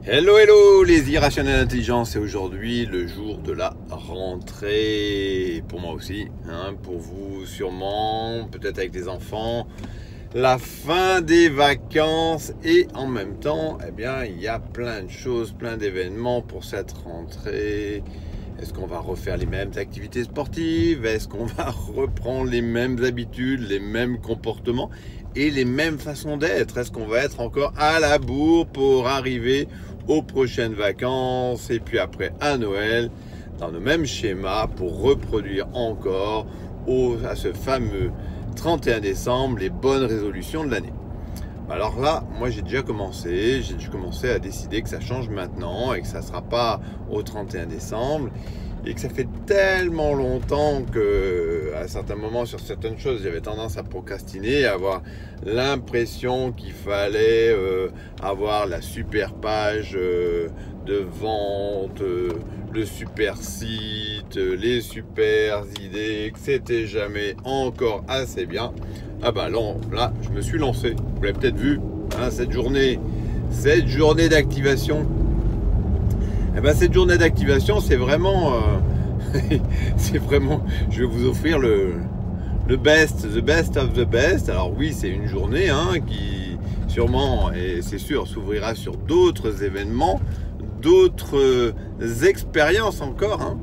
Hello, hello les irrationnels d'intelligence, c'est aujourd'hui le jour de la rentrée, pour moi aussi, pour vous sûrement, peut-être avec des enfants, la fin des vacances et en même temps, eh bien, il y a plein de choses, plein d'événements pour cette rentrée. Est-ce qu'on va refaire les mêmes activités sportives? Est-ce qu'on va reprendre les mêmes habitudes, les mêmes comportements et les mêmes façons d'être? Est-ce qu'on va être encore à la bourre pour arriver aux prochaines vacances et puis après à Noël dans le même schéma pour reproduire encore à ce fameux 31 décembre les bonnes résolutions de l'année? Alors là, moi j'ai déjà commencé à décider que ça change maintenant et que ça ne sera pas au 31 décembre et que ça fait tellement longtemps que à certains moments sur certaines choses j'avais tendance à procrastiner, à avoir l'impression qu'il fallait avoir la super page de vente, le super site, les super idées, que c'était jamais encore assez bien. Ah bah non, là je me suis lancé, vous l'avez peut-être vu, cette journée d'activation. Eh ben, cette journée d'activation, c'est vraiment, je vais vous offrir the best of the best. Alors oui, c'est une journée qui sûrement, et c'est sûr, s'ouvrira sur d'autres événements, d'autres expériences encore.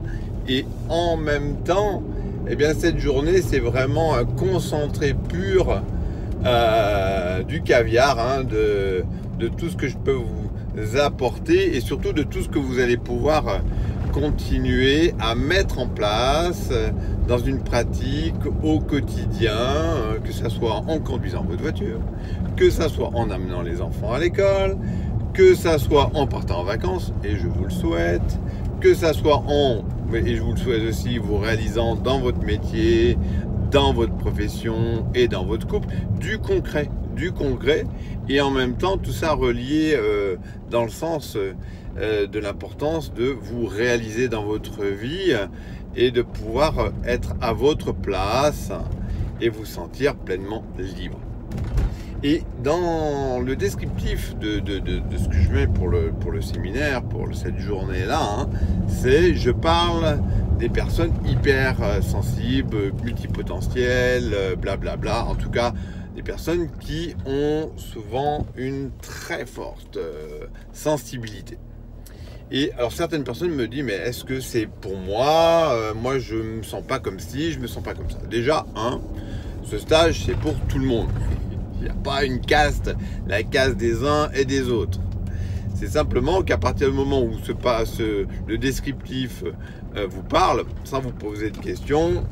Et en même temps, eh bien, cette journée, c'est vraiment un concentré pur du caviar, de tout ce que je peux vous apporter et surtout de tout ce que vous allez pouvoir continuer à mettre en place dans une pratique au quotidien, que ce soit en conduisant votre voiture, que ce soit en amenant les enfants à l'école, que ce soit en partant en vacances, et je vous le souhaite, que ce soit et je vous le souhaite aussi, vous réalisant dans votre métier, dans votre profession et dans votre couple, du concret, et en même temps tout ça relié dans le sens de l'importance de vous réaliser dans votre vie et de pouvoir être à votre place et vous sentir pleinement libre. Et dans le descriptif de ce que je mets pour le séminaire, pour cette journée-là, je parle des personnes hyper sensibles, multipotentielles, blablabla, en tout cas des personnes qui ont souvent une très forte sensibilité. Et alors certaines personnes me disent, mais est-ce que c'est pour moi? Moi je me sens pas comme ci, je me sens pas comme ça. Déjà, ce stage c'est pour tout le monde. Il n'y a pas une caste, la caste des uns et des autres. C'est simplement qu'à partir du moment où le descriptif vous parle, sans vous poser de questions,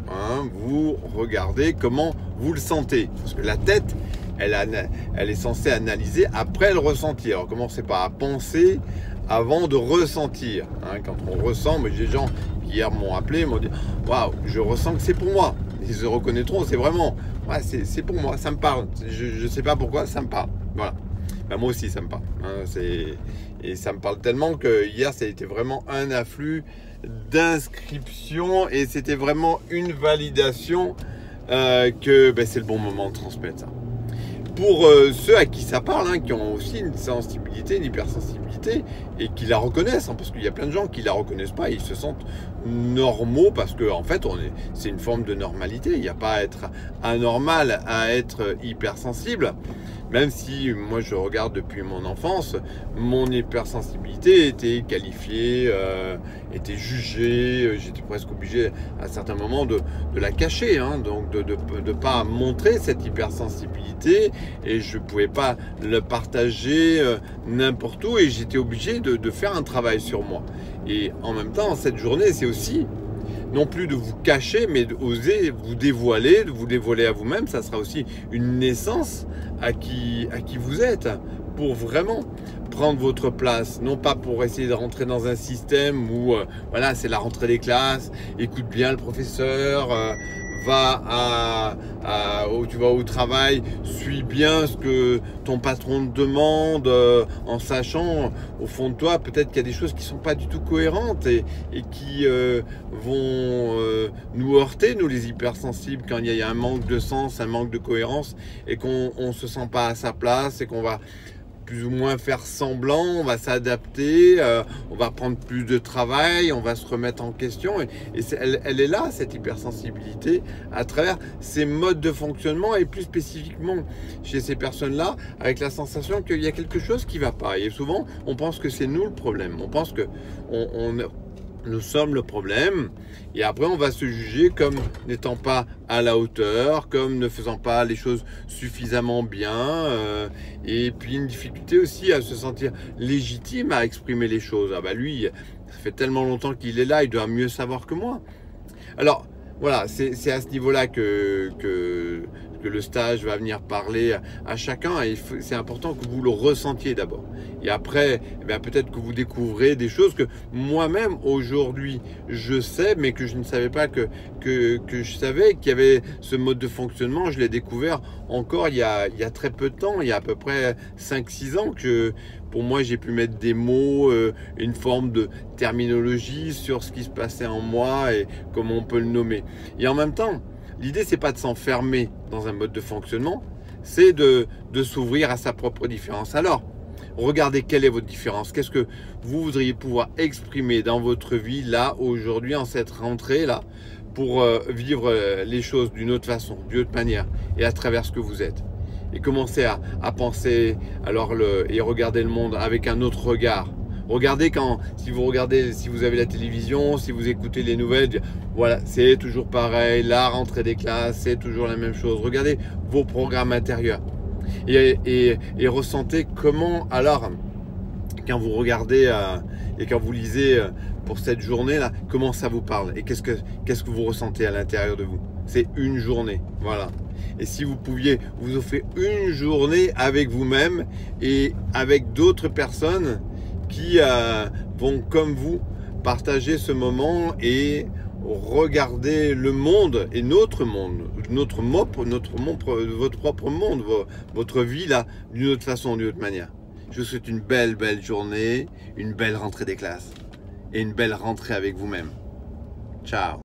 vous regardez comment vous le sentez. Parce que la tête, elle est censée analyser après le ressentir. Alors commencez pas à penser avant de ressentir. Quand on ressent, mais des gens qui hier m'ont appelé, m'ont dit « Waouh, je ressens que c'est pour moi ». Ils se reconnaîtront, c'est vraiment, c'est pour moi, ça me parle. Je ne sais pas pourquoi, ça me parle. Voilà. Ben, moi aussi, ça me parle. Et ça me parle tellement que hier, ça a été vraiment un afflux d'inscriptions et c'était vraiment une validation que c'est le bon moment de transmettre ça. Pour ceux à qui ça parle, qui ont aussi une sensibilité, une hypersensibilité et qui la reconnaissent, parce qu'il y a plein de gens qui la reconnaissent pas, et ils se sentent normaux parce que en fait c'est une forme de normalité. Il n'y a pas à être anormal à être hypersensible. Même si moi je regarde depuis mon enfance, mon hypersensibilité était qualifiée, était jugée, j'étais presque obligé à certains moments de la cacher, donc de pas montrer cette hypersensibilité et je pouvais pas le partager n'importe où et j'étais obligé de faire un travail sur moi. Et en même temps, cette journée, c'est aussi non plus de vous cacher, mais d'oser vous dévoiler, de vous dévoiler à vous-même. Ça sera aussi une naissance à qui vous êtes, pour vraiment prendre votre place, non pas pour essayer de rentrer dans un système où c'est la rentrée des classes, écoute bien le professeur, va tu vas au travail, suis bien ce que ton patron te demande, en sachant au fond de toi peut-être qu'il y a des choses qui sont pas du tout cohérentes et qui vont nous heurter, nous les hypersensibles, quand il y a un manque de sens, un manque de cohérence et qu'on se sent pas à sa place et qu'on va plus ou moins faire semblant, on va s'adapter, on va prendre plus de travail, on va se remettre en question. Et elle est là, cette hypersensibilité, à travers ces modes de fonctionnement et plus spécifiquement chez ces personnes-là, avec la sensation qu'il y a quelque chose qui ne va pas. Et souvent, on pense que c'est nous le problème. On pense que nous sommes le problème, et après on va se juger comme n'étant pas à la hauteur, comme ne faisant pas les choses suffisamment bien, et puis une difficulté aussi à se sentir légitime à exprimer les choses. Ah bah lui, ça fait tellement longtemps qu'il est là, il doit mieux savoir que moi. Alors voilà, c'est à ce niveau-là que le stage va venir parler à chacun, et c'est important que vous le ressentiez d'abord. Et après, peut-être que vous découvrez des choses que moi-même aujourd'hui je sais, mais que je ne savais pas que je savais qu'il y avait ce mode de fonctionnement. Je l'ai découvert encore il y a très peu de temps, il y a à peu près 5-6 ans que pour moi j'ai pu mettre des mots, une forme de terminologie sur ce qui se passait en moi et comment on peut le nommer. Et en même temps, l'idée, c'est pas de s'enfermer dans un mode de fonctionnement, c'est de s'ouvrir à sa propre différence. Alors, regardez quelle est votre différence. Qu'est-ce que vous voudriez pouvoir exprimer dans votre vie, là, aujourd'hui, en cette rentrée-là, pour vivre les choses d'une autre façon, d'une autre manière, et à travers ce que vous êtes. Et commencer à penser, et regarder le monde avec un autre regard. Regardez si vous avez la télévision, si vous écoutez les nouvelles, voilà, c'est toujours pareil, la rentrée des classes, c'est toujours la même chose. Regardez vos programmes intérieurs et ressentez comment, alors, quand vous regardez et quand vous lisez pour cette journée-là, comment ça vous parle et qu'est-ce que vous ressentez à l'intérieur de vous. C'est une journée, voilà. Et si vous pouviez vous offrir une journée avec vous-même et avec d'autres personnes qui vont, comme vous, partager ce moment et regarder le monde et notre monde, votre propre monde, votre vie là, d'une autre façon, d'une autre manière. Je vous souhaite une belle journée, une belle rentrée des classes et une belle rentrée avec vous-même. Ciao.